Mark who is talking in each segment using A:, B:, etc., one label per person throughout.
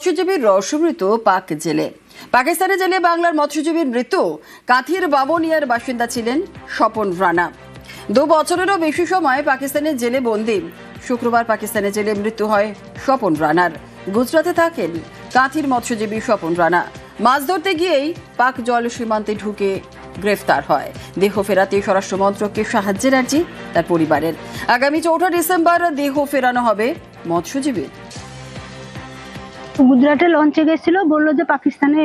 A: মৎস্যজীবীর রহস্যমৃত পাক জেলে। পাকিস্তানে জেলে বাংলার মৎস্যজীবীর মৃত্যু। কাঁথির বাবনিয়ার বাসিন্দা ছিলেন স্বপন রানা। 2 বছরেরও বেশি সময় পাকিস্তানের জেলে বন্দী। শুক্রবার পাকিস্তানের জেলে মৃত্যু হয় স্বপন রানার। গুজরাটে থাকেন কাঁথির মৎস্যজীবী স্বপন রানা। মাছ ধরতে গিয়েই পাক জল সীমান্তে ঢুকে গ্রেফতার হয়। দেহ ফেরাতে স্বরাষ্ট্র মন্ত্রককে সাহায্যের আর্জি তার পরিবারের। আগামী 4 ডিসেম্বর দেহ ফেরানো হবে মৎস্যজীবীর।
B: গুজরাটে লঞ্চে গেছিল, বললো যে পাকিস্তানে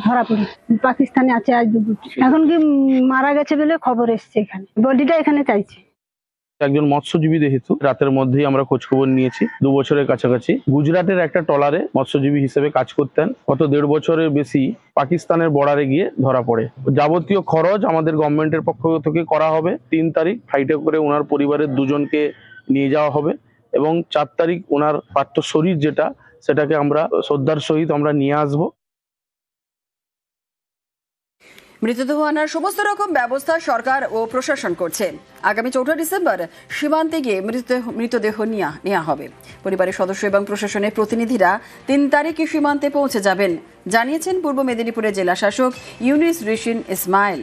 B: ধরা পড়ে, পাকিস্তানে আছে আজ 2 বছর। এখন কি মারা গেছে বলে খবর এসছে, এখানে বডিটা এখানে চাইছে।
C: একজন মৎস্যজীবী যেহেতু রাতের মধ্যেই আমরা খোঁজখবর নিয়েছি। 2 বছরের কাছাকাছি গুজরাটের একটা ট্রলারে মৎস্যজীবী হিসেবে কাজ করতেন। গত 1.5 বছরের বেশি পাকিস্তানের বর্ডারে গিয়ে ধরা পড়ে। যাবতীয় খরচ আমাদের গভর্নমেন্টের পক্ষ থেকে করা হবে। 3 তারিখ ফ্লাইটে করে ওনার পরিবারের 2জনকে নিয়ে যাওয়া হবে এবং 4 তারিখ ওনার পার্থ শরীর সেটাকে আমরা শ্রদ্ধার সহিত আমরা নিয়ে আসবো।
A: মৃতদেহ আনার সমস্ত রকম ব্যবস্থা সরকার ও প্রশাসন করছে। আগামী 4 ডিসেম্বর সীমান্তে গিয়ে মৃতদেহ নেওয়া হবে। পরিবারের সদস্য এবং প্রশাসনের প্রতিনিধিরা 3 তারিখে সীমান্তে পৌঁছে যাবেন, জানিয়েছেন পূর্ব মেদিনীপুরের জেলা শাসক ইউনুস রিশিন ইসমাইল।